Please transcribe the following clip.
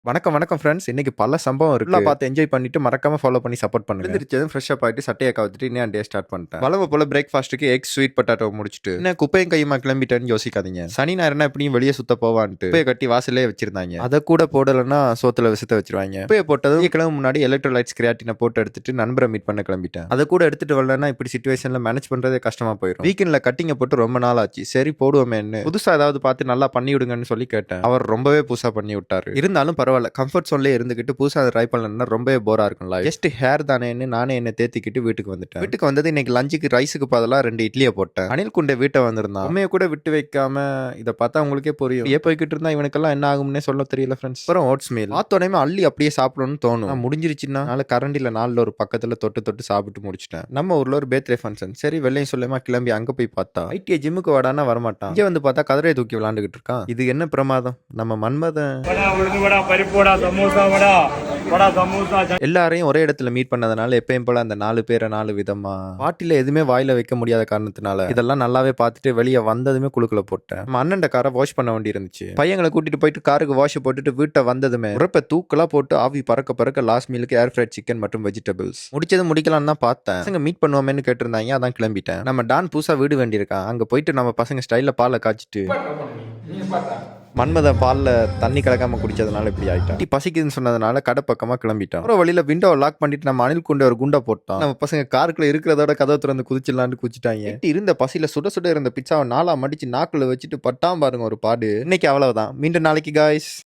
வணக்கம் வணக்கம் ஃப்ரெண்ட்ஸ். இன்னைக்கு பல சம்பவம் இருக்கு. எல்லாம் பார்த்து என்ஜாய் பண்ணிட்டு மறக்காம ஃபாலோ பண்ணி சப்போர்ட் பண்ணுங்க. எழுந்திரிச்சதும் ஃப்ரெஷ் அப் ஆயிட்டு சட்டையை கவுத்துட்டு இன்னும் டே ஸ்டார்ட் பண்ணிட்டேன். வளவு போல பிரேக்ஃபாஸ்ட்டுக்கு எக் ஸ்வீட் பொட்டாட்டோ முடிச்சுட்டு என்ன குப்பையும் கையுமா கிளம்பிட்டேன்னு யோசிக்காதீங்க. சனி ஞாயிறுனா எப்படியும் வெளியே சுத்த போவான்ட்டு குப்பையை கட்டி வாசலே வச்சிருந்தாங்க. அதை கூட போடலன்னா சோத்துல விசத்த வச்சிருவாங்க. குப்பையை போட்டதும் கிளம்ப முன்னாடி எலக்ட்ரோலைட்ஸ் கிரியாட்டினை போட்டு எடுத்துட்டு நண்பரை மீட் பண்ண கிளம்பிட்டேன். அதை கூட எடுத்துட்டு வரலன்னா இப்படி சிச்சுவேஷன்ல மேனேஜ் பண்றதே கஷ்டமா போயிடும். வீக்கெண்ட்ல கட்டிங்க போட்டு ரொம்ப நாள் ஆச்சு. சரி போடுவோமேன்னு புதுசா ஏதாவது பார்த்து நல்லா பண்ணி விடுங்கன்னு சொல்லி கேட்டேன். அவர் ரொம்பவே புதுசா பண்ணி விட்டாரு. இருந்தாலும் பரவாயில்ல, கம்ஃபர்ட் சோன்ல இருந்துகிட்டு புதுசா ட்ரை பண்ணலன்னா ரொம்பவே போரா இருக்கும்ல. ஜஸ்ட் ஹேர் தானேன்னு நானே என்ன தேத்திக்கிட்டு வீட்டுக்கு வந்துட்டேன். வீட்டுக்கு வந்தது இன்னைக்கு லஞ்சுக்கு ரைஸுக்கு பதிலாக 2 இட்லியை போட்டேன். அனில் குண்டை வீட்டை வந்திருந்தான். உண்மையை கூட விட்டு வைக்காம இதை பார்த்தா உங்களுக்கே புரியும். ஏன் போய்கிட்டு இருந்தா இவனுக்கெல்லாம் என்ன ஆகும்னே சொல்ல தெரியல ஃப்ரெண்ட்ஸ். அப்புறம் ஓட்ஸ் மீல் பார்த்தோன்னே அள்ளி அப்படியே சாப்பிடணும்னு தோணும். முடிஞ்சிருச்சுன்னா நாளை கரண்டில நாளில் ஒரு பக்கத்துல தொட்டு தொட்டு சாப்பிட்டு முடிச்சிட்டேன். நம்ம ஊர்ல ஒரு பேர்த்டே ஃபங்க்ஷன். சரி வெள்ளையும் சொல்லுமா கிளம்பி அங்க போய் பார்த்தா ஐடிஐ ஜிம்முக்கு வாடானா வரமாட்டான். இங்க வந்து பார்த்தா கதிரையை தூக்கி விளாண்டுகிட்டு இருக்கான். இது என்ன பிரமாதம். நம்ம மன்மதன் எல்லாரையும் ஒரே இடத்துல மீட் பண்ணதுனால எப்பயும் போல அந்த 4 பேரை 4 விதமா பாட்டில எதுவுமே வாயில வைக்க முடியாத காரணத்தினால இதெல்லாம் நல்லாவே பார்த்துட்டு வெளியே வந்ததுமே குழுக்குள்ள போட்டேன். நம்ம அண்ணன் காரை வாஷ் பண்ண வேண்டி இருந்துச்சு. பையங்களை கூட்டிட்டு போயிட்டு காருக்கு வாஷ் போட்டுட்டு வீட்டை வந்ததுமே உரப்ப தூக்கலா போட்டு ஆவி பறக்க பறக்க லாஸ்ட் மீலுக்கு ஏர் ஃப்ரைட் சிக்கன் மற்றும் வெஜிடபிள்ஸ் முடிச்சது முடிக்கலாம்னு தான் பார்த்தேன். பசங்க மீட் பண்ணுவோமேன்னு கேட்டிருந்தாங்க. அதான் கிளம்பிட்டேன். நம்ம டான் புதுசா வீடு வேண்டியிருக்கான். அங்க போயிட்டு நம்ம பசங்க ஸ்டைல்ல பாலை காய்ச்சிட்டு மன்மத பாலில் தண்ணி கலக்காம குடிச்சதுனால இப்படி ஆயிட்டா. பசிக்குதுன்னு சொன்னதுனால கடை பக்கமா கிளம்பிட்டோம். அப்புறம் வழியில விண்டோ லாக் பண்ணிட்டு நம்ம அணில் குண்டை ஒரு குண்டை போட்டோம். நம்ம பசங்க காருக்குள்ள இருக்கிறதோட கதவை திறந்து குதிச்சிடலான்னு குதிச்சிட்டாங்க. இருந்த பசியில சுட சுட இருந்த பிச்சாவை 4ஆ மடிச்சு நாக்குல வச்சுட்டு பட்டாம் பாருங்க ஒரு பாடு. இன்னைக்கு அவ்வளவுதான். மீண்டும் நாளைக்கு காய்ஸ்.